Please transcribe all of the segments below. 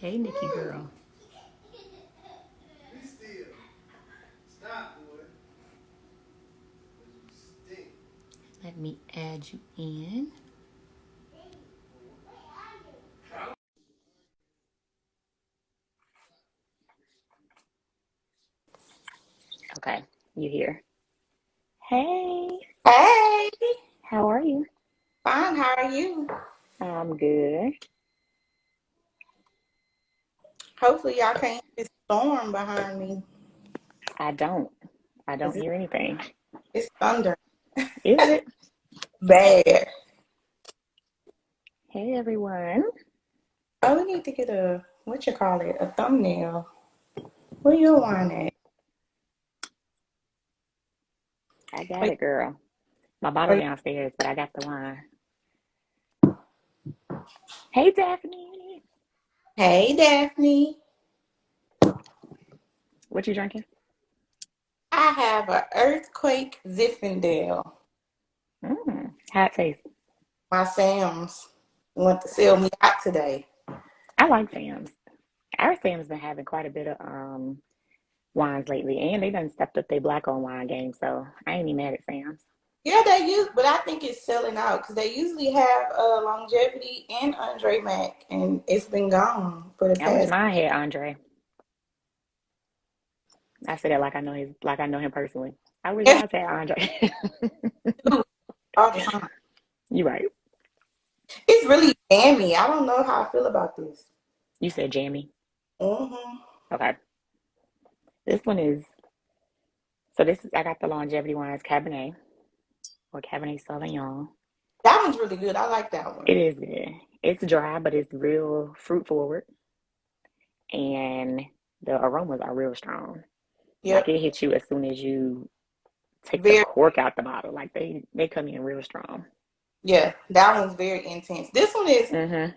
Hey, Nikki girl. Be still. Stop, boy. You stink. Let me add you in. Okay, you here. Hey, Hey, how are you? fine. How are you? I'm good. Hopefully, y'all can't hear this storm behind me. I don't. I don't 'Cause hear anything. it's thunder Is it? bad. Hey, everyone. Oh, we need to get a what you call it, a thumbnail. Where you want it? I got Wait, it, girl. My bottle wait. downstairs, but I got the wine. Hey, Daphne. Hey, Daphne. What you drinking? I have a earthquake Zinfandel. How it taste? My Sam's want to sell me out today. I like Sam's. Our Sam's been having quite a bit of wines lately, and they done stepped up their black on wine game, so I ain't even mad at Sam's. Yeah, they use, but I think it's selling out because they usually have longevity and Andre Mac, and it's been gone for the I wish past. mine had Andre. I say that like I know him personally. I wish I had Andre. All the time. You right. It's really jammy. I don't know how I feel about this. You said jammy. Hmm. Okay. This one is this is I got the longevity wines Cabernet or Cabernet Sauvignon. That one's really good. I like that one. It is good. It's dry, but it's real fruit forward, and the aromas are real strong. Like Yep. it hits you as soon as you take the Very, cork out the bottle. Like they come in real strong. yeah. That one's very intense. This one is, Mm-hmm.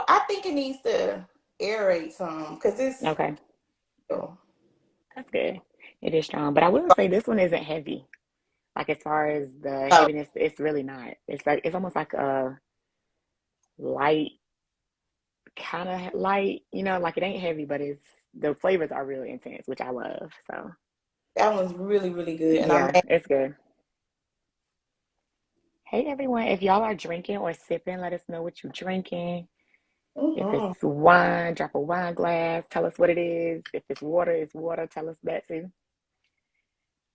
I think it needs to aerate some because it's, Okay. oh, That's good. It is strong, but I will say this one isn't heavy. Like as far as the heaviness, it's really not. It's almost like a light, kind of light. Like it ain't heavy, but it's the flavors are really intense, which I love. So that one's really, really good. And I'm yeah, it's good. Hey everyone, if y'all are drinking or sipping, let us know what you're drinking. If hmm it's wine, drop a wine glass. Tell us what it is. If it's water, it's water. Tell us that too.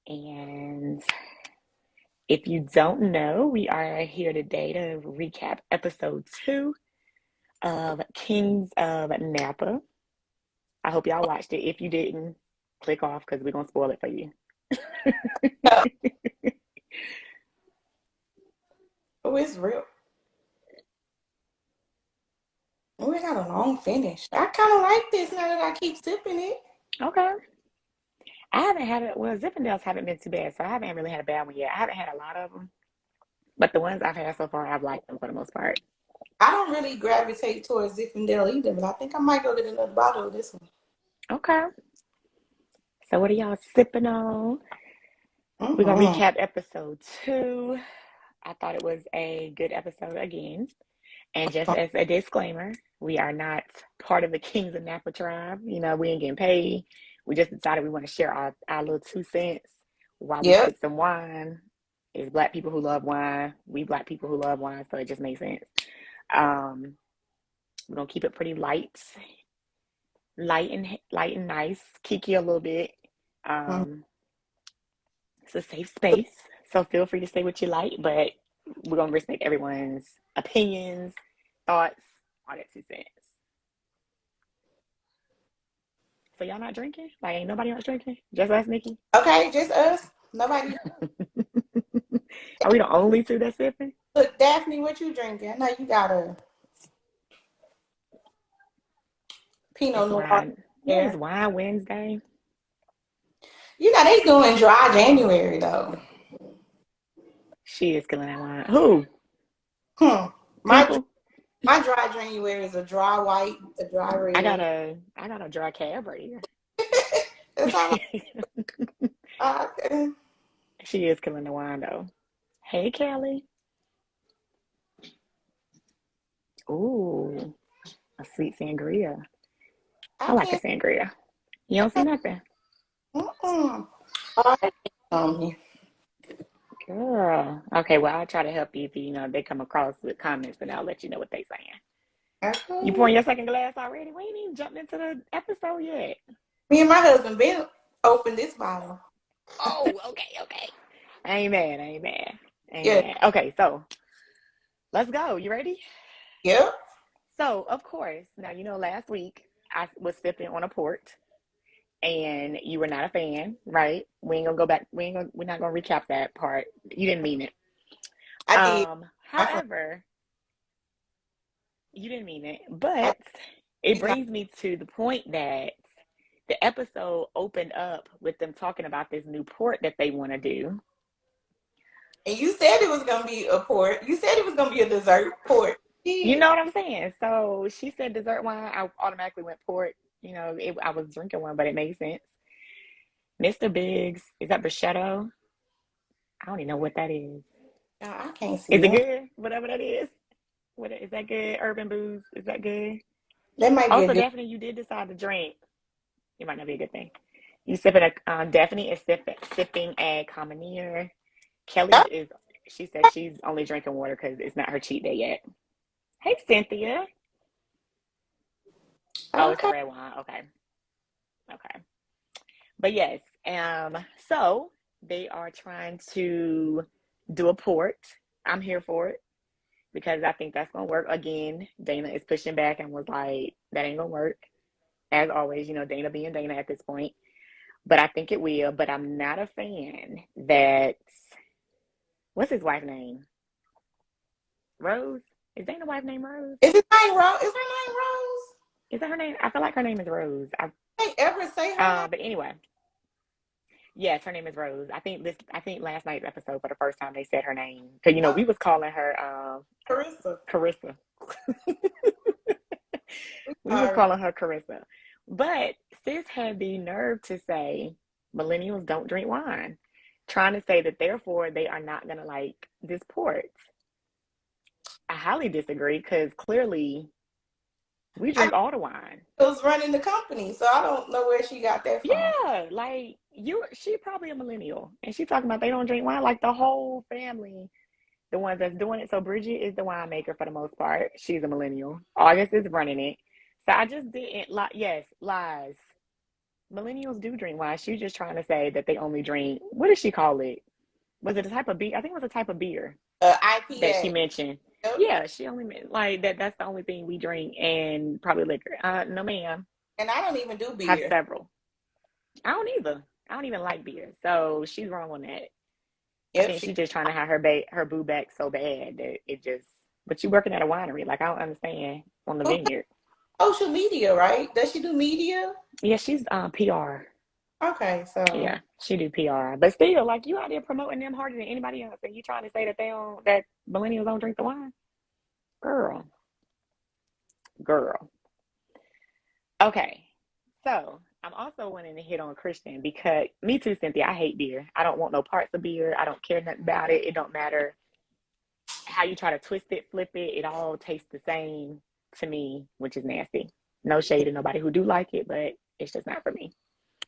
And if you don't know, we are here today to recap episode 2 of Kings of Napa. I hope y'all watched it. If you didn't, click off because we're gonna spoil it for you. Oh, it's real. Oh, it got a long finish. I kind of like this now that I keep sipping it. Okay. I haven't had it. Well, Zinfandels haven't been too bad, so I haven't really had a bad one yet. I haven't had a lot of them, but the ones I've had so far, I've liked them for the most part. I don't really gravitate towards Zinfandel either, but I think I might go get another bottle of this one. Okay. So what are y'all sipping on? We're gonna Mm-hmm. recap episode 2. I thought it was a good episode again. And just as a disclaimer, we are not part of the Kings of Napa tribe. We ain't getting paid. We just decided we want to share our little 2 cents while we Yep. sip some wine. It's black people who love wine. We black people who love wine, so it just makes sense. Um, we're gonna keep it pretty light and nice, kiki a little bit. Um, it's a safe space, so feel free to say what you like, but we're gonna respect everyone's opinions, thoughts, all that 2 cents. So y'all not drinking? Like ain't nobody else drinking? Just us, Nikki? Okay, just us. Nobody. Are we the only two that's sipping? Look, Daphne, what you drinking? I know you got a Pinot It's Noir wine. Yeah, it's there. wine Wednesday. You know they doing dry January though. She is killing that wine. Who? Hmm. My People? my dry January is a dry white, a dry red. I got a dry cab right here. That's all. She is killing the wine though. Hey Kelly. Ooh, A sweet sangria. I I like a can't. sangria. You don't see nothing. Mm-mm. All right. Girl. Okay, well, I'll try to help you if they come across with comments and I'll let you know what they saying. You Okay. pouring your second glass already? We ain't even jumped into the episode yet. Me and my husband been open this bottle. Oh, okay, okay. Amen, amen, Yeah. amen. Okay, so let's go. You ready? Yep. So, of course, now last week I was sipping on a port and you were not a fan, right? We ain't gonna go back. We're not gonna recap that part. You didn't mean it. I did. My friend. However, you didn't mean it, I, but it we not, brings me to the point that the episode opened up with them talking about this new port that they want to do. and you said it was gonna be a port. You said it was gonna be a dessert port. You Yeah. know what I'm saying? So she said dessert wine. I automatically went port. I was drinking one, but it made sense. Mr. Biggs, is that Bruschetto? I don't even know what that is. I can't see Is it that. good? Whatever that is. What is that good? Urban booze? Is that good? That might be a Also, good. Daphne, you did decide to drink. It might not be a good thing. You sipping a Daphne is sipping a Commoneer. Kelly Oh, is. She said she's only drinking water because it's not her cheat day yet. Hey, Cynthia. Oh, it's a okay. red wine. Okay, okay. But yes, so they are trying to do a port. I'm here for it because I think that's gonna work. Again, Dana is pushing back and was like, that ain't gonna work. As always, Dana being Dana at this point. But I think it will. But I'm not a fan that what's his wife's name? Rose? Is Dana's wife named Rose? Is his name Rose? Is her name Rose? Is that her name? I feel like her name is Rose. They ever say her name? But anyway, yes, her name is Rose. I think last night's episode for the first time they said her name because Oh, we was calling her Carissa. Carissa. We was Sorry. calling her Carissa, but sis had the nerve to say millennials don't drink wine, trying to say that therefore they are not gonna like this port. I highly disagree because clearly we I drink all the wine. was running the company, so I don't know where she got that from. Yeah, like she probably a millennial, and she talking about they don't drink wine. Like the whole family, the ones that's doing it. So Bridget is the winemaker for the most part. She's a millennial. August is running it. So I just didn't like. Yes, lies. Millennials do drink wine. She's just trying to say that they only drink. What did she call it? Was it a type of beer? I think it was a type of beer that she IPA. mentioned. Yep. Yeah, she only meant like that. That's the only thing we drink, and probably liquor. No, ma'am. And I don't even do Have beer. several. I don't either. I don't even like beer. So she's wrong on that. I Yep. think she's just trying to have her boo back so bad that it just. But you working at a winery, like I don't understand on the Well, vineyard. social media, right? Does she do media? Yeah, she's PR. Okay, so Yeah, she do PR. But still, like you out there promoting them harder than anybody else, and you trying to say that they don't that millennials don't drink the wine, girl, girl. Okay, so I'm also wanting to hit on Christian because me too, Cynthia. I hate beer. I don't want no parts of beer. I don't care nothing about it. It don't matter how you try to twist it, flip it. It all tastes the same to me, which is nasty. No shade to nobody who do like it, but it's just not for me.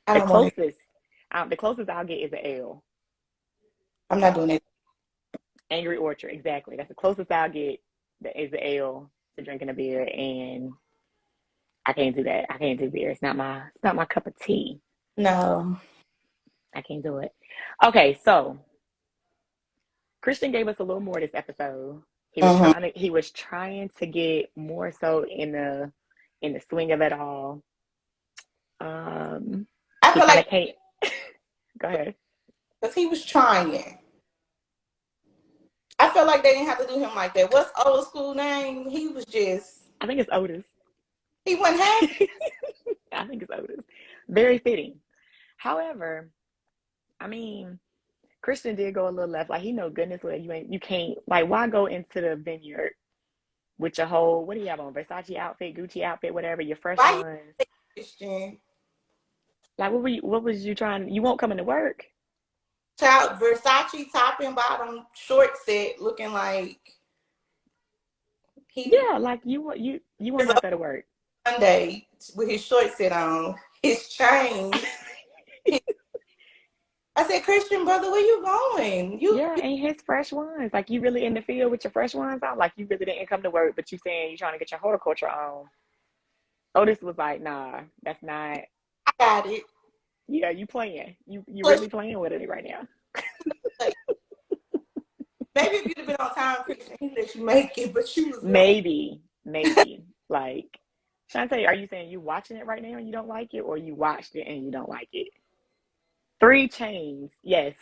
I The don't want to. closest, the closest I'll get is an ale. I'm not doing it. Angry Orchard, exactly. That's the closest I'll get that is the ale to drinking a beer, and I can't do that. I can't do beer. It's not my cup of tea. No. I can't do it. Okay, so Christian gave us a little more this episode. Hmm. He was trying to get more so in the swing of it all. Um, I he feel kind like of can't. Go ahead. because he was trying. I feel like they didn't have to do him like that. What's old school name? He was just I think it's Otis. he wasn't happy. I think it's Otis. Very fitting. However, I mean, Christian did go a little left. Like he know goodness well you can't like why go into the vineyard with your whole what do you have on Versace outfit, Gucci outfit, whatever your fresh Why you ones. say Christian? Like what was you trying? You won't come into work. Child Versace top and bottom short set looking like He Yeah, like you was went out up there to work. one day with his shorts set on, his chains. His, I said, Christian brother, where you going? Yeah, and his fresh ones. Like you really in the field with your fresh ones on. Like you really didn't come to work, but you saying you trying to get your horticulture on. Otis was like, nah, that's not. I got it. Yeah, you playing. You Plus, really playing with it right now. like, maybe if you'd have been on time, Christian, he'd let you make it, but you was late. Maybe. Like Shantae, are you saying you watching it right now and you don't like it, or you watched it and you don't like it? Three chains. Yes.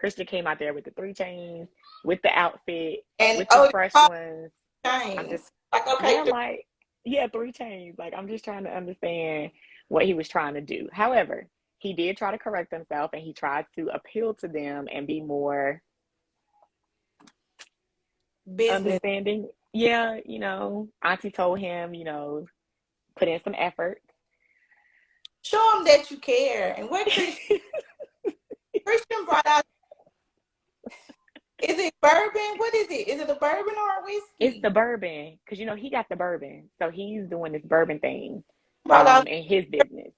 Krista came out there with the three chains, with the outfit, And with the oh, fresh ones. I'm just, chains. Like, okay, yeah, like, yeah, three chains. Like, I'm just trying to understand what he was trying to do. However, he did try to correct himself and he tried to appeal to them and be more business. understanding. Yeah, Auntie told him, put in some effort. Show them that you care. And what Christian brought out, is it bourbon? What is it? Is it a bourbon or a It's whiskey? the bourbon, because he got the bourbon, so he's doing this bourbon thing, Brought out in his business.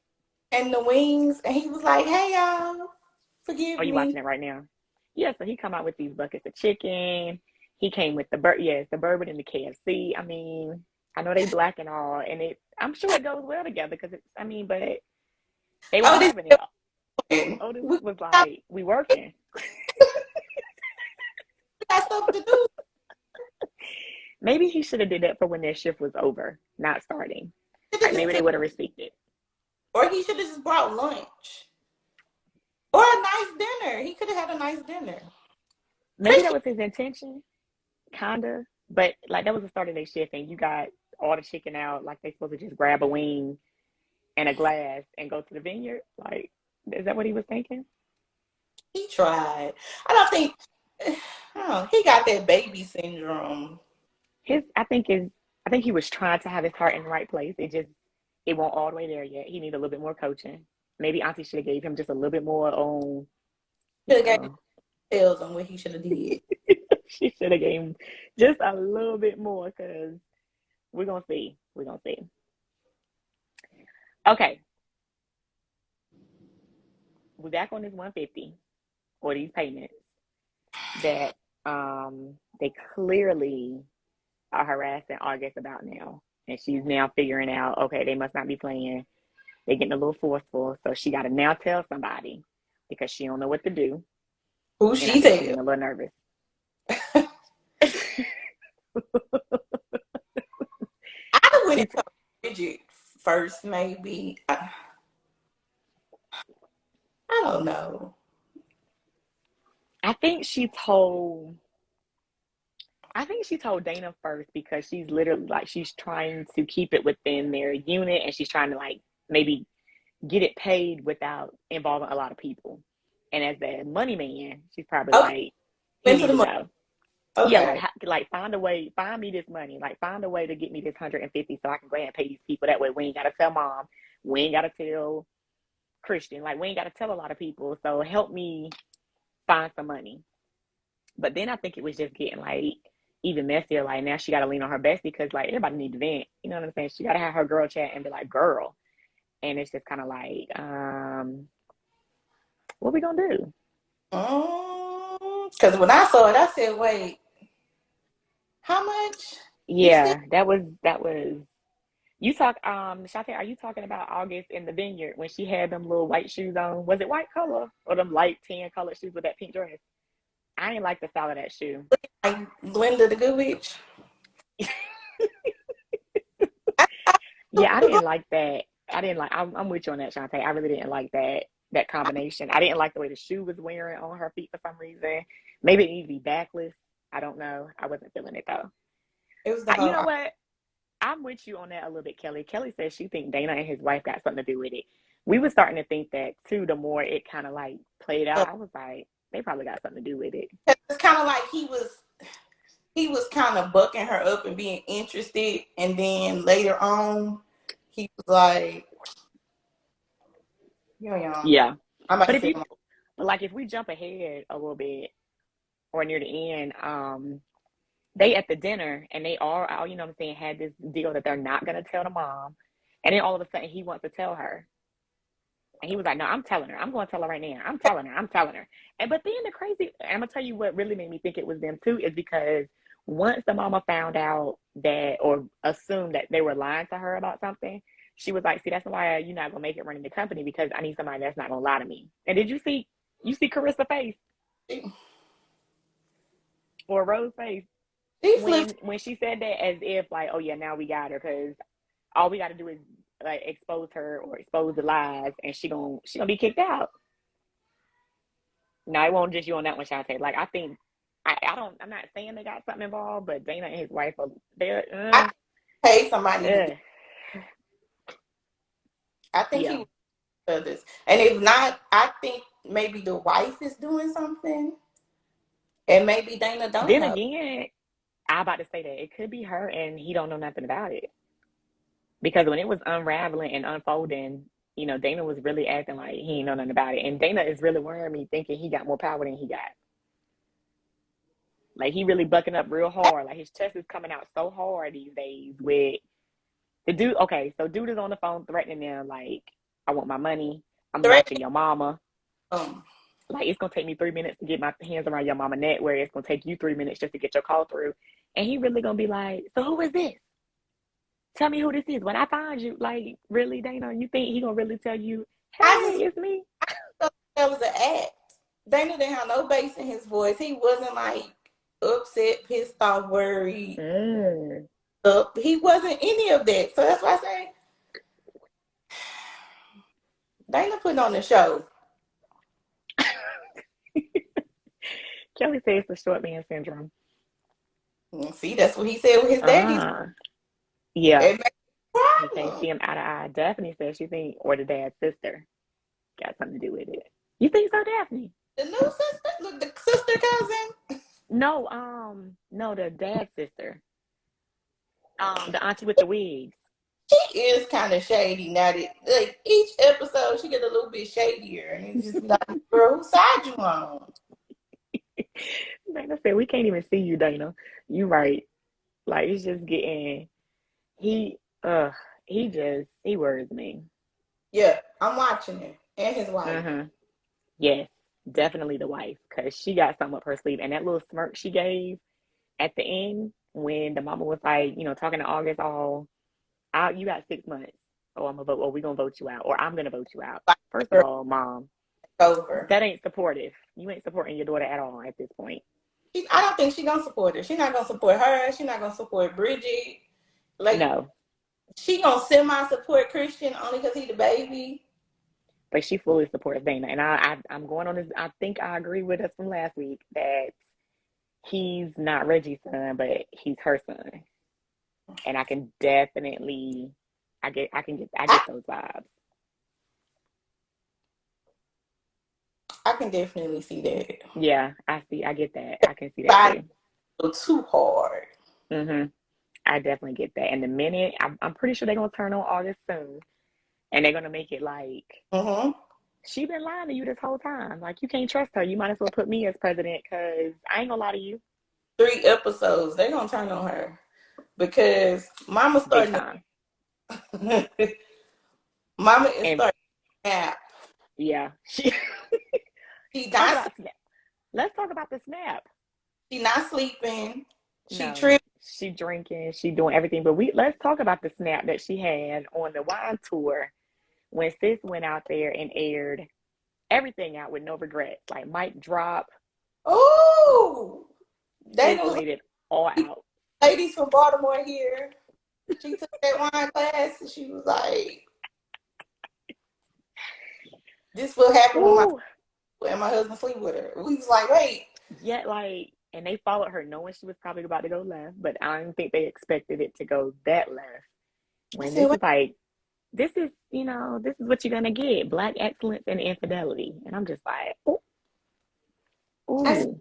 and the wings, and he was like, "Hey y'all, forgive Are you me." watching it right now? Yeah, so he come out with these buckets of chicken. He came with yes, the bourbon and the KFC. I mean, I know they black and all, and I'm sure it goes well together because but they Oh, weren't this having it. Otis we was like, "We working." got stuff to do. Maybe he should have did that for when their shift was over, not starting. Like maybe they would have received it. Or he should have just brought lunch or a nice dinner. He could have had a nice dinner. Maybe that Christian, was his intention, kinda. But like that was the start of their shift, and you got all the chicken out. Like they supposed to just grab a wing and a glass and go to the vineyard. Like, is that what he was thinking? he tried. I don't think. Oh, he got that baby syndrome. His, I think he was trying to have his heart in the right place. It won't all the way there yet. He needs a little bit more coaching. Maybe Auntie should have gave him just a little bit more on, you Should have gave know, details on what he should have did. she should have gave him just a little bit more because we're gonna see. We're gonna see. Okay, we're back on this 150 or these payments that they clearly are harassing August about now. And she's now figuring out, okay, they must not be playing. They're getting a little forceful. So she got to now tell somebody because she don't know what to do. Who And I she think she's tell? getting a little nervous. I would have She's, told Bridget first, maybe. I don't know. I think she told, I think she told Dana first because she's literally like, she's trying to keep it within their unit and she's trying to like maybe get it paid without involving a lot of people. And as the money man, she's probably Okay, like, he into need the to money. know. Yeah, Okay. like find a way, find me this money, like find a way to get me this 150 so I can go ahead and pay these people. That way we ain't gotta tell mom, we ain't gotta tell Christian, like we ain't gotta tell a lot of people. So help me find some money. But then I think it was just getting like even messier. Like now she gotta lean on her best because like everybody need to vent. You know what I'm saying? She gotta have her girl chat and be like, girl. And it's just kind of like, what we gonna do? Because when I saw it, I said, wait, how much? You still Yeah, that was you talk Shante, are you talking about August in the vineyard when she had them little white shoes on? Was it white color or them light tan colored shoes with that pink dress? I ain't like the style of that shoe. like Linda the Good Witch? I Yeah, I didn't like that. I didn't like I'm with you on that, Shante. I really didn't like that combination. I didn't like the way the shoe was wearing on her feet for some reason. Maybe it needed to be backless. I don't know. I wasn't feeling it though. it was the You whole. know what? I'm with you on that a little bit, Kelly. Kelly says she think Dana and his wife got something to do with it. We were starting to think that too. The more it kind of like played out, I was like, they probably got something to do with it. It's kind of like he was kind of bucking her up and being interested, and then later on, he was like, "Yo, Yeah, I'm about but to if say you, but like if we jump ahead a little bit or near the end, they at the dinner and they all, you know what I'm saying, had this deal that they're not gonna tell the mom. And then all of a sudden he wants to tell her. And he was like, no, I'm telling her. I'm going to tell her right now. I'm telling her. I'm telling her. And but then the crazy, I'm gonna tell you what really made me think it was them too, is because once the mama found out that or assumed that they were lying to her about something, she was like, see, that's why you're not gonna make it running the company because I need somebody that's not gonna lie to me. And did you see Carissa's face She, or Rose's face she flipped. when she said that as if like, oh yeah, now we got her because all we got to do is like expose her or expose the lies, and she gonna be kicked out. No, it won't just you on that one, Shantae. Like I think I don't. I'm not saying they got something involved, but Dana and his wife are they're I pay somebody to do. uh, I think he yeah. was others, and if not, I think maybe the wife is doing something, and maybe Dana don't Then know. again, I about to say that it could be her and he don't know nothing about it because when it was unraveling and unfolding, you know, Dana was really acting like he ain't know nothing about it, and Dana is really worrying me thinking he got more power than he got. Like he really bucking up real hard. Like his chest is coming out so hard these days with the dude. Okay, so dude is on the phone threatening them like, I want my money. I'm watching Threatening. your mama. Um, Like it's gonna take me 3 minutes to get my hands around your mama neck, where it's gonna take you 3 minutes just to get your call through. And he really gonna be like, so who is this? Tell me who this is. When I find you, like really, Dana, you think he gonna really tell you, I just hey, it's me? thought that was an act. Dana didn't have no bass in his voice. He wasn't like upset, pissed off, worried. Mm. He wasn't any of that. So that's why I say Dana putting on the show. Kelly says it's the short man syndrome. See, that's what he said with his daddy's. Yeah. It makes He a can't see problem. him eye to eye. Daphne says she think, or the dad's sister got something to do with it. You think so, Daphne? The new sister, look, the sister cousin, No, no, the dad's sister. The auntie with the wigs. she is kind of shady now. That like each episode, she get a little bit shadier, and it's just be like, girl, whose side you on? Dana said, we can't even see you, Dana. You right. Like it's just getting he he worries me. Yeah, I'm watching it, and his wife. Mm-hmm. Yes, definitely the wife, because she got something up her sleeve. And that little smirk she gave at the end when the mama was like, you know, talking to August, all out, you got 6 months. Oh, I'm gonna vote, or we gonna vote you out, or I'm gonna vote you out. Like, First of girl, all, mom, over. that ain't supportive. You ain't supporting your daughter at all at this point. I don't think she gonna support her. She not gonna support her. She not gonna support Bridget. Like No, she gonna semi support Christian only because he the baby. but she fully supports Dana. And I'm going on this. I think I agree with us from last week that he's not Reggie's son, but he's her son. And I can definitely, I I, get those vibes. I can definitely see that. Yeah, I get that. I can see that Body too. too hard. Hmm. I definitely get that. And the minute, I'm pretty sure they're gonna turn on August soon, and they're gonna make it like Mm-hmm. she been lying to you this whole time. Like you can't trust her. You might as well put me as president because I ain't gonna lie to you. 3 episodes, they gonna turn on her because Mama's Big starting time. to. Mama is And starting to nap. yeah, she She talk not. about snap. Let's talk about the snap. She not sleeping. She No, tripped. she drinking, she doing everything. But let's talk about the snap that she had on the wine tour when Sis went out there and aired everything out with no regrets. Like mic drop, Oh, they Sis know laid it all out. ladies from Baltimore here. She took that wine class and she was like, "This will happen when Ooh, my husband sleep with her." We was like, "Wait." yet like, and they followed her knowing she was probably about to go left, but I don't think they expected it to go that left. I When said, this "Wait." is like, this is, this is what you're gonna get: black excellence and infidelity. And I'm just like, ooh, I said, ooh.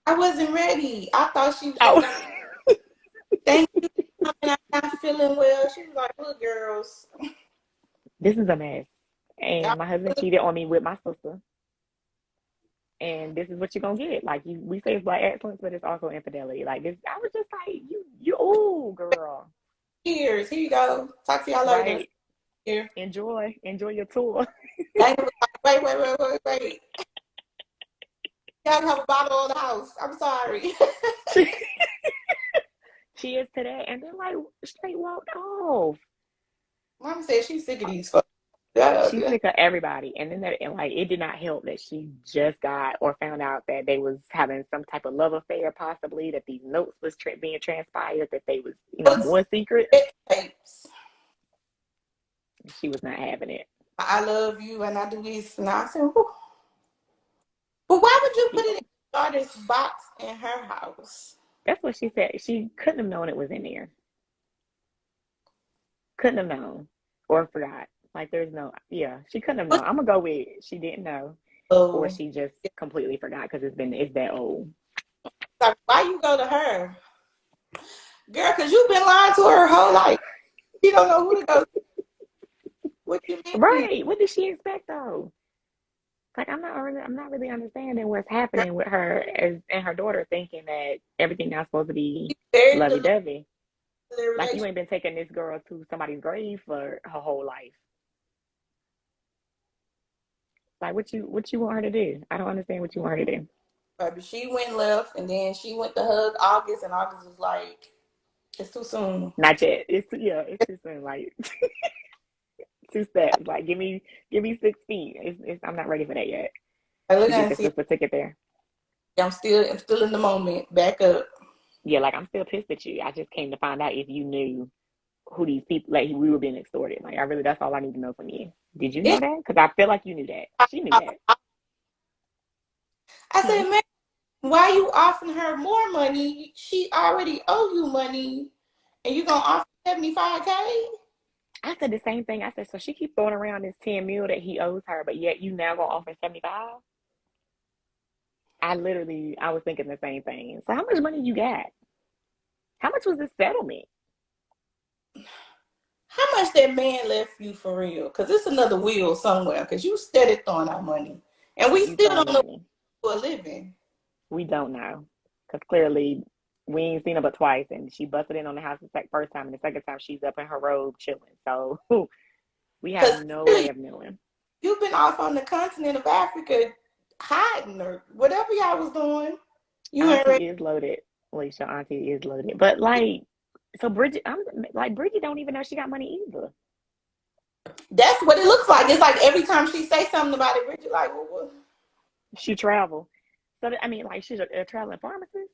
I wasn't ready. I thought she was just Oh, gonna thank you. I'm not feeling well. She was like, "Look, girls, this is a mess. y'all And my husband really cheated on me with my sister. and this is what you're gonna get. Like we say it's black excellence, but it's also infidelity. Like this, I was just like, oh girl, Cheers. Here you go. Talk to y'all later. right? Here. Enjoy your tour. Dana was like, wait. Y'all have a bottle on the house. I'm sorry. Cheers to that, and then like straight walked off. Mama said she's sick of these folks. Yeah, She's sick of everybody, and then that, and like it did not help that she just got or found out that they was having some type of love affair, possibly that these notes was being transpired, that they was What's more secrets. tapes? She was not having it. I love you and I do this. And I said, whew. But why would you put it in your daughter's box in her house? That's what she said. She couldn't have known it was in there. Couldn't have known or forgot. Like there's no, yeah, she couldn't have known. I'm gonna go with she didn't know, or Oh, she just completely forgot because it's that old. like, why you go to her? Girl, because you've been lying to her whole life. You don't know who to go to. What you mean? Right? What did she expect though? Like I'm not really understanding what's Girl, happening with her as and her daughter, thinking that everything now supposed to be she's very lovey delusional dovey. in their Like you relationship. ain't been taking this girl to somebody's grave for her whole life. Like what you want her to do? I don't understand what you want her to do. Baby, she went left and then she went to hug August and August was like, it's too soon. Not yet. It's too soon. Like 2 steps. Like give me 6 feet. I'm not ready for that yet. I look To get and the see, sister ticket there. I'm still in the moment. Back up. Yeah, like I'm still pissed at you. I just came to find out if you knew who these people like we were being extorted. Like I really that's all I need to know from you. Did you know It's, that? Because I feel like you knew that. She knew that. I Hmm. said, man, why you offering her more money? She already owe you money, and you gonna offer 75K? I said the same thing. I said, so she keep throwing around this 10 mil that he owes her, but yet you now gonna offer 75? I was thinking the same thing. So how much money you got? How much was this settlement? How much that man left you for real? Cause it's another wheel somewhere. Cause you steady throwing out money, and we You still throwing don't know money. for a living. We don't know. Because clearly we ain't seen her but twice and she busted in on the house the first time and the second time she's up in her robe chilling. So we have Cause no way clearly of knowing. you've been off on the continent of Africa hiding or whatever y'all was doing. You ain't ready. Auntie is loaded. Alicia, Auntie is loaded. But like, so Bridget, I'm like Bridget don't even know she got money either. That's what it looks like. It's like every time she say something about it, Bridget like, well, what? She travel. So I mean, like she's a traveling pharmacist.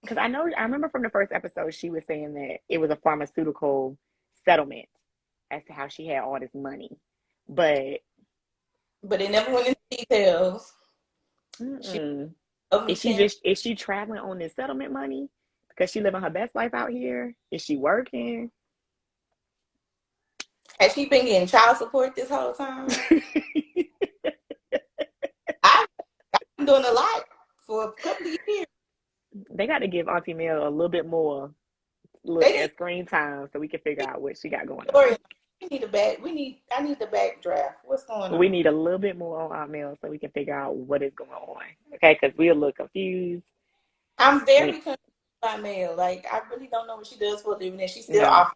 Because I remember from the first episode she was saying that it was a pharmaceutical settlement as to how she had all this money. But But they never went into details. She mm-mm. of the chance. Is she traveling on this settlement money because she living her best life out here? Is she working? Has she been getting child support this whole time? I've been doing a lot for a couple of years. They got to give Auntie Mel a little bit more They need screen time so we can figure out what she got going story. on. We need a back. I need the backdraft. What's going We on? need a little bit more on Aunt Mel so we can figure out what is going on. Okay, because we're a little confused. I'm When very confused by mail. Like I really don't know what she does for a living, and she still no, offers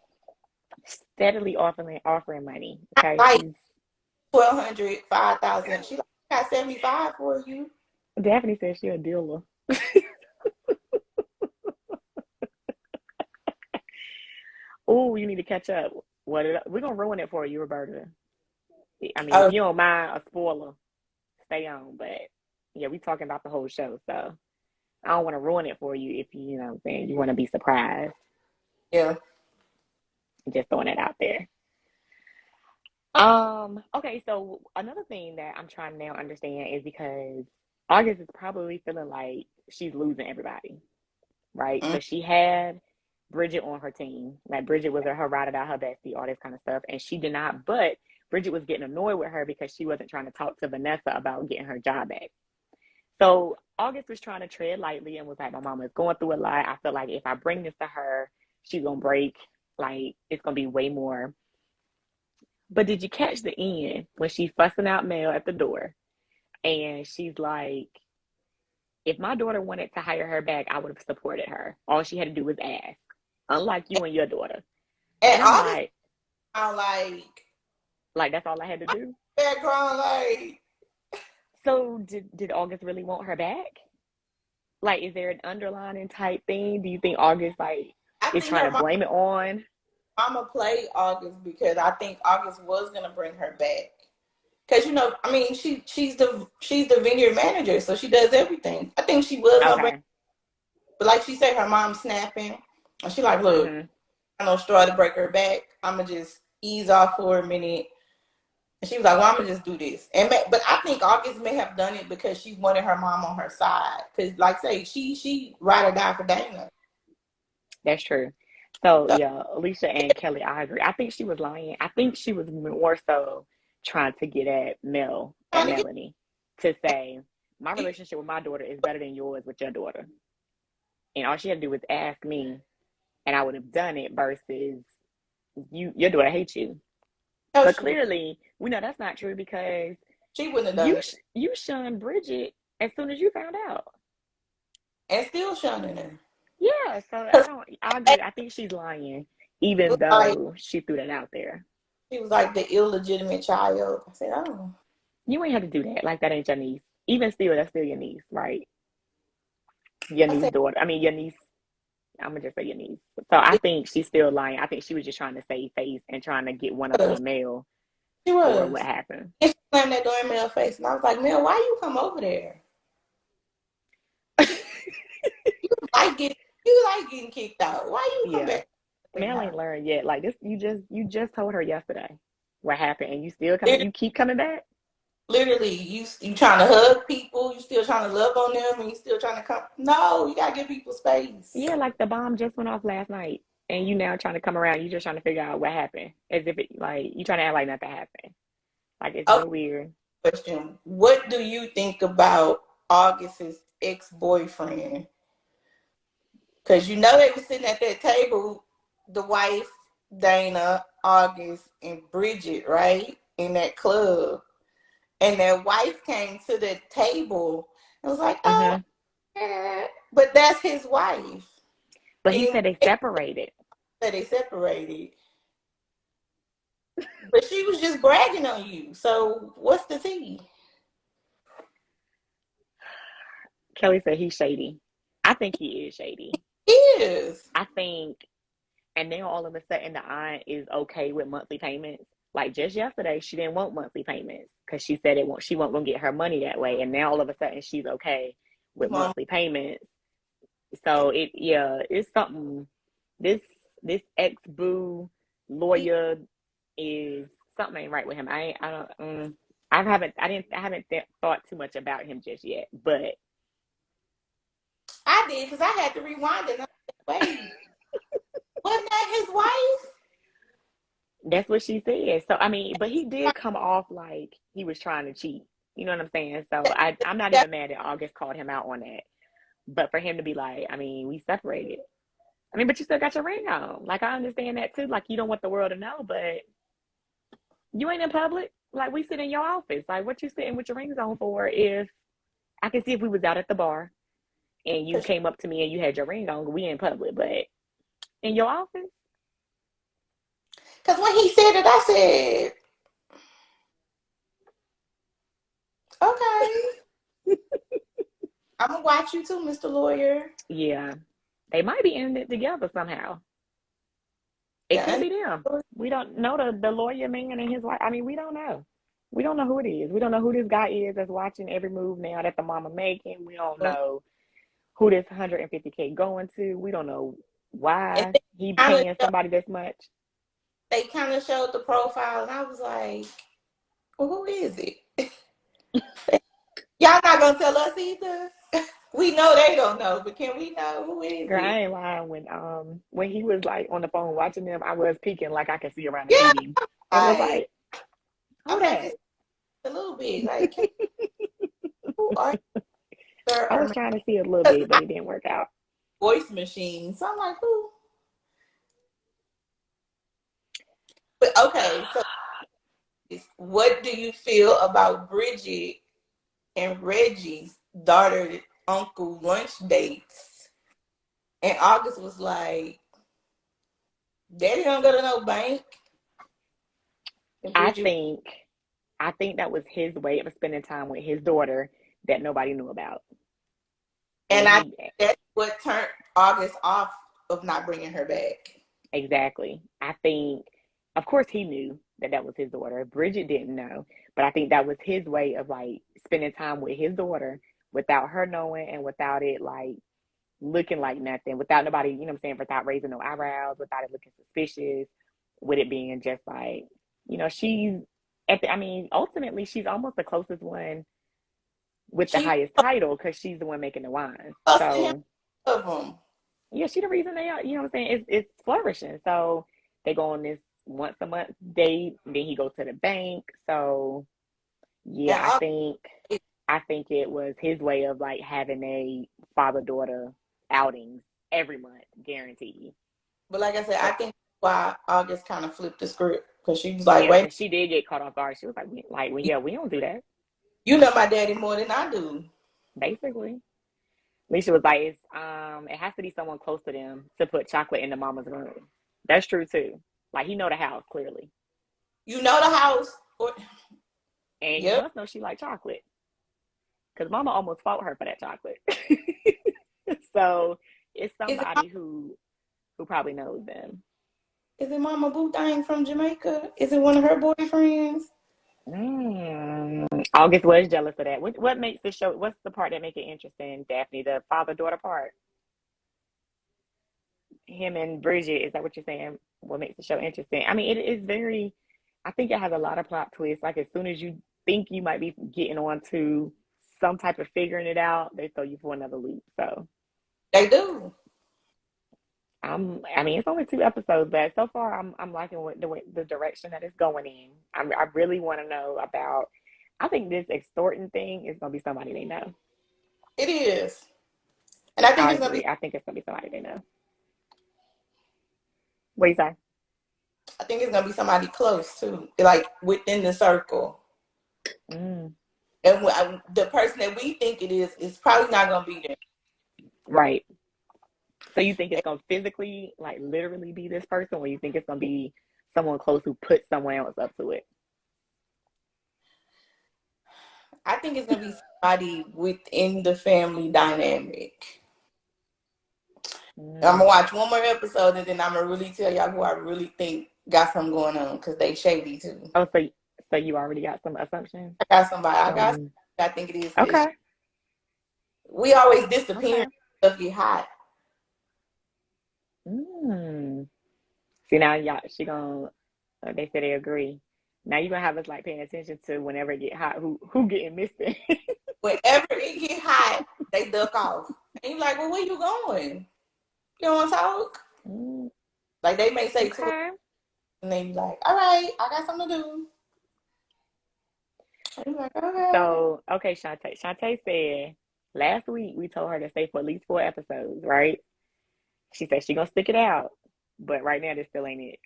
steadily offering money. Okay, like she's 1,200, 5,000. She like I got 75 for you. Daphne says she's a dealer. Oh, you need to catch up. We're gonna ruin it for you, Roberta. I mean, if Oh you don't mind a spoiler, stay on. But yeah, we talking about the whole show, so I don't want to ruin it for you if you know what I'm saying you want to be surprised. yeah. Just throwing it out there. Okay, so another thing that I'm trying to now understand is because August is probably feeling like she's losing everybody, right? Mm. So she had Bridget on her team. Like Bridget was her ride it out, her bestie, all this kind of stuff. And she did not, but Bridget was getting annoyed with her because she wasn't trying to talk to Vanessa about getting her job back. So August was trying to tread lightly and was like, my mama is going through a lot. I feel like if I bring this to her, she's gonna break. Like it's gonna be way more. But did you catch the end when she fussing out Mel at the door? And she's like, if my daughter wanted to hire her back, I would have supported her. All she had to do was ask, unlike you and your daughter. And And I'm August sound like that's all I had to do. background So did August really want her back? Like, is there an underlining type thing? Do you think August like I is think trying her to blame it on? mama played August because I think August was gonna bring her back. Cause I mean, she's the vineyard manager, so she does everything. I think she was gonna bring, Okay. but like she said, her mom's snapping, and she like, look, Mhm. I know straw to break her back. I'm gonna just ease off for a minute. And she was like, well, I'm gonna just do this. But I think August may have done it because she wanted her mom on her side. Cause like say, she ride or die for Dana. That's true. So So yeah, Alicia and Kelly, I agree. I think she was lying. I think she was more so trying to get at trying to get Melanie, to say my relationship with my daughter is better than yours with your daughter, and all she had to do was ask me, and I would have done it. Versus your daughter hates you, no, but clearly we know that's not true because she wouldn't have done it. you shunned Bridget as soon as you found out. And still shunning her. Yeah, so Cause I agree. I think she's lying, it was even like though she threw that out there. she was like the illegitimate child. I said, oh. You ain't have to do that. Like that ain't your niece. Even still, that's still your niece, right? Your I niece said, daughter. I mean, your niece. I'm gonna just say your niece. So I think she's still lying. I think she was just trying to save face and trying to get one up was. on Mel She for what was. happened. And she slammed that door in Mel's face. And I was like, Mel, why you come over there? Like get you like getting kicked out. Why you come Yeah, back to the Mel ain't house? learned yet. Like this, you just told her yesterday what happened, and you still coming. You keep coming back. Literally, you trying to hug people, you still trying to love on them, and you still trying to come. No, you gotta give people space. Yeah, like the bomb just went off last night, and you now trying to come around. You just trying to figure out what happened, as if it like you trying to act like nothing happened. Like it's Okay, real weird. question. What do you think about August's ex-boyfriend? Because you know they were sitting at that table, the wife, Dana, August, and Bridget, right? In that club. And their wife came to the table and was like, oh, Hmm. but that's his wife. But he And said they separated. they separated. But she was just bragging on you. So what's the tea? Kelly said he's shady. I think he is shady. He is. I think, and then all of a sudden the aunt is okay with monthly payments. Like just yesterday, she didn't want monthly payments because she said she won't gonna get her money that way. And now all of a sudden she's okay with Mom, monthly payments. So it's something. This this ex boo he, lawyer is something ain't right with him. I don't. I haven't thought too much about him just yet. But I did because I had to rewind it. And I said, wait, wasn't that his wife? that's what she said. So I mean, but he did come off like he was trying to cheat. You know what I'm saying? So I'm not Yeah. even mad that August called him out on that. But for him to be like, I mean, we separated. I mean, but you still got your ring on. Like I understand that too. Like you don't want the world to know, but you ain't in public. Like we sit in your office. Like what you sitting with your rings on for? If I can see if we was out at the bar and you came up to me and you had your ring on, we in public. But in your office, Because when he said it, I said, okay, I'm going to watch you too, Mr. Lawyer. yeah, they might be in it together somehow. It could Yeah. be them. We don't know the lawyer man and his wife. I mean, we don't know. We don't know who it is. We don't know who this guy is that's watching every move now that the mama making. We don't know who this 150K going to. We don't know And why he paying somebody this much. they kind of showed the profile, and I was like, well, who is it? Y'all not going to tell us either? We know they don't know, but can we know who is Girl, it? I ain't lying. When he was like on the phone watching them, I was peeking like I could see around the Yeah, TV. I was like, like, I who was like, that? it's a little bit. Like, who are you, sir I or was ma'am? trying to see a little 'Cause bit, but I it didn't work out. voice machine. So I'm like, who? But okay, so what do you feel about Bridget and Reggie's daughter uncle lunch dates. And August was like, Daddy don't go to no bank. And I Bridget, think I think that was his way of spending time with his daughter that nobody knew about. and And I he that's what turned August off of not bringing her back. exactly. I think, of course, he knew that that was his daughter. Bridget didn't know, but I think that was his way of like spending time with his daughter without her knowing and without it like looking like nothing, without nobody, you know what I'm saying, without raising no eyebrows, without it looking suspicious, with it being just like, she's I mean, ultimately, she's almost the closest one with the She highest title because she's the one making the wines. lost to him So of them. yeah, she the reason they are, you know what I'm saying, it's flourishing. So they go on this once a month date, then he goes to the bank. So yeah, And I August, think I think it was his way of like having a father daughter outings every month, guaranteed. but like I said, I But think why August kind of flipped the script because she was like, yeah, wait, because she did get caught off guard. She was like, well, yeah, we don't do that. you know my daddy more than I do. Basically, Alicia was like, it has to be someone close to them to put chocolate in the mama's room. That's true too. Like he know the house clearly, You know the house. Or, and he yep. must know she like chocolate because mama almost fought her for that chocolate. So it's Is it somebody who probably knows them. is it Mama Boo thing from Jamaica? Is it one of her boyfriends? August was jealous of that. What makes the show? What's the part that make it interesting, Daphne? The father daughter part. Him and Bridget. Is that what you're saying? What makes the show interesting? I mean, it is very. I think it has a lot of plot twists. Like as soon as you think you might be getting on to some type of figuring it out, they throw you for another loop. So They do. I mean, it's only 2 episodes, but so far I'm liking the direction that it's going in. I really want to know about. I think this extorting thing is gonna be somebody they know. It is, and I think I it's gonna be. agree. I think it's gonna be somebody they know. What do you say? I think it's gonna be somebody close too, like within the circle. Mm, And the person that we think it is probably not gonna be there. right. So you think it's gonna physically, like literally, be this person, or you think it's gonna be someone close who put someone else up to it? I think it's gonna be somebody within the family dynamic. I'm gonna Mm. watch one more episode and then I'm gonna really tell y'all who I really think got something going on because they shady too. Oh, so you already got some assumptions I got somebody. I got. from? I think it is. Okay. We always disappear. Okay. Stuff get hot. Mm. See now, y'all, they say they agree. Now you're gonna have us like paying attention to whenever it get hot, who getting missing. Whenever it get hot, they duck off. And you're like, well, where you going? You don't want to talk? Mm, Like they may say two, okay. and they be like, all right, I got something to do. And you're like, okay. So okay, Shantae. Shantae said last week we told her to stay for at least 4 episodes, right? She said she gonna stick it out, but right now this still ain't it.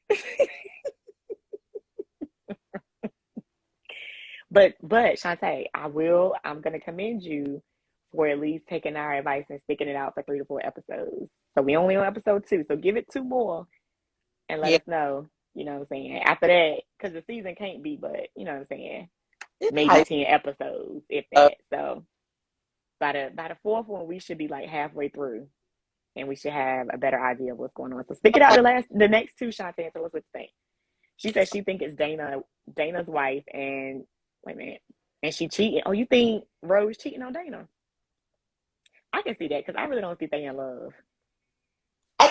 But Shantae, I'm gonna commend you for at least taking our advice and sticking it out for 3 to 4 episodes. So we only on episode 2, so give it 2 more and let Yeah, us know. You know what I'm saying? After that, because the season can't be, but you know what I'm saying? it's Maybe hype. 10 episodes, if Uh, that. So by the fourth one, we should be like halfway through, and we should have a better idea of what's going on. So stick it out the next two, Shantae. So what's what you think? She said she think it's Dana's wife, and wait a minute, and she cheating. Oh, you think Rose cheating on Dana? I can see that because I really don't think they in love.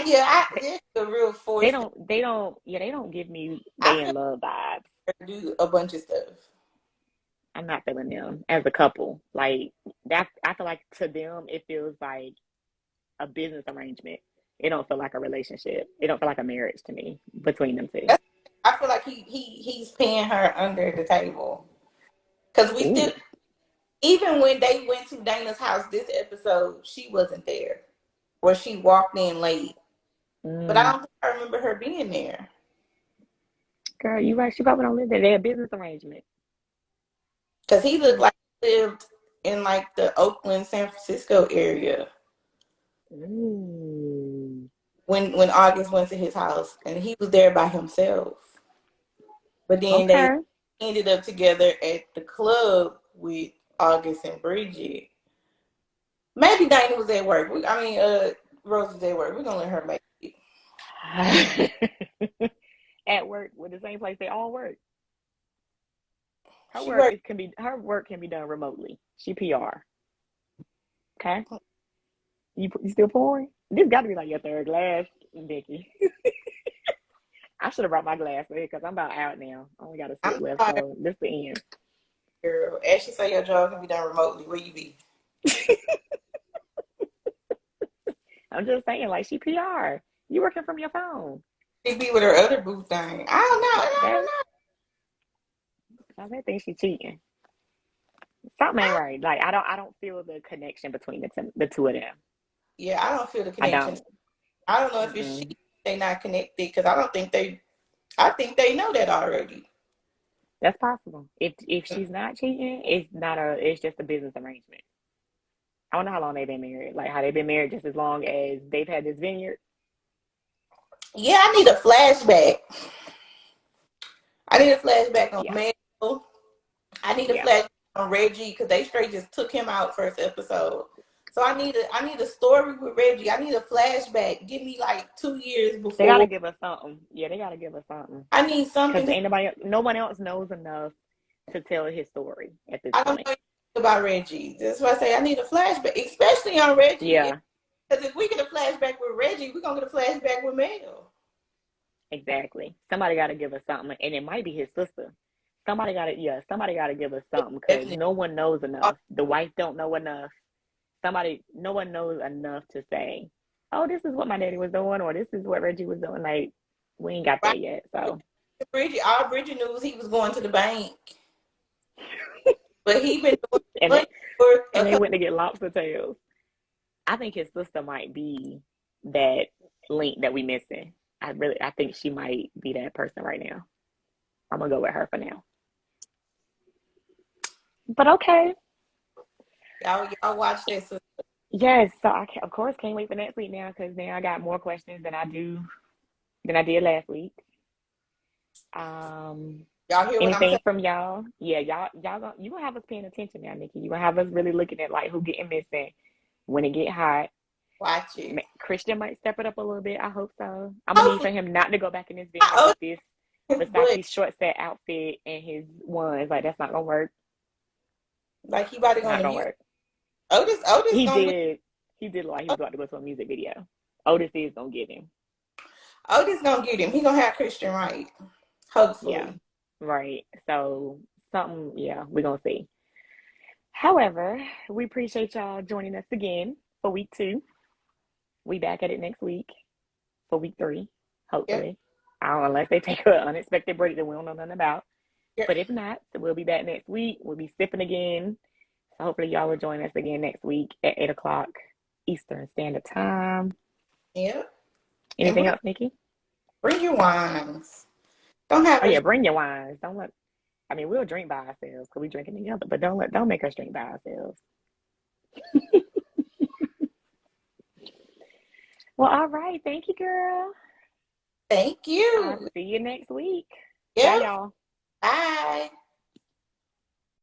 yeah, They, it's a real they force. don't they don't yeah they don't give me I they feel in love vibes. like they do a bunch of stuff. I'm not feeling them as a couple. Like that, I feel like to them it feels like a business arrangement. It don't feel like a relationship. It don't feel like a marriage to me between them two. That's, I feel like he's paying her under the table because we still Ooh. even when they went to Dana's house this episode, she wasn't there, or she walked in late. But I Mm. don't think I remember her being there Girl, you right. She probably don't live there. They're a business arrangement. because he looked Mm. like he lived. in like the Oakland, San Francisco area Ooh. when August went to his house, and he was there by himself. But then they Okay. ended up together at the club with August and Bridget. Maybe Dana was at work. Rose was at work. We're gonna let her make it. At work with the same place they all work. She worked. Her work can be done remotely. She PR. Okay. You still pouring? This got to be like your third glass, Vicky. I should have brought my glass with because I'm about out now. I only got a I'm sip left, tired, so this the end. girl. As she say, your job can be done remotely. Where you be? I'm just saying, like she PR. You working from your phone. She be with her other boo thing. I don't know. I That don't know. I think she cheating. Something ain't right. Like I don't feel the connection between the two of them. Yeah, I don't feel the I connection. don't. I don't know if it's she. Mm-mm. They not connected because I don't think they. I think they know that already. That's possible. If she's not cheating, it's not a. It's just a business arrangement. I don't know how long they've been married. Like how they've been married just as long as they've had this vineyard. Yeah, I need a flashback. I need a flashback on Yeah, Mel. I need a yeah. flashback on Reggie because they straight just took him out first episode. So I need a story with Reggie. I need a flashback. Give me like 2 years They gotta before. give us something. Yeah, they gotta give us something. I need Cause something. ain't nobody, no one else knows enough to tell his story at this I don't point. know anything about Reggie. That's why I say I need a flashback, especially on Reggie. Yeah, Because if we get a flashback with Reggie, we're gonna get a flashback with Mel. exactly. Somebody gotta give us something, and it might be his sister. Somebody gotta give us something because Definitely. no one knows enough. The wife don't know enough. No one knows enough to say, oh, this is what my daddy was doing, or this is what Reggie was doing. Like, we ain't got Right. that yet. So, Bridget, all Bridget knew was he was going to the bank, but he been doing and money for and a they couple. went to get lobster tails. I think his sister might be that link that we missing. I think she might be that person right now. I'm gonna go with her for now. But okay, Y'all watch this. yes. So of course can't wait for next week now because now I got more questions than I did last week. Um, Y'all hear what I'm anything saying? from y'all? Yeah, you gonna have us paying attention now, Nikki. You gonna have us really looking at like who getting missing when it get hot. Watch it. Christian might step it up a little bit. I hope so. I'm gonna need Hopefully, for him not to go back in this vineyard not with this Otis, but Versace short set outfit and his ones. Like that's not gonna work. like he about to go on Not the gonna music. work. Otis He gonna did. He did like he was about to go to a music video. Otis is gonna get him. Otis gonna get him. He gonna have Christian right. Yeah. Hopefully. Right. So something. Yeah, we're gonna see. However, we appreciate y'all joining us again for week 2. We back at it next week for week 3. Yep. Hopefully. I don't know, unless they take an unexpected break that we don't know nothing about. Yep. But if not, so we'll be back next week. We'll be sipping again. So hopefully y'all will join us again next week at 8 o'clock Eastern Standard Time. Yep. And Anything else, Nikki? bring your wines. Don't have Oh yeah, us. bring your wines. Don't let. I mean, we'll drink by ourselves because we drinking together. But don't make us drink by ourselves. Well, all right. Thank you, girl. Thank I'll you. see you next week. Bye, Yep. y'all. Bye.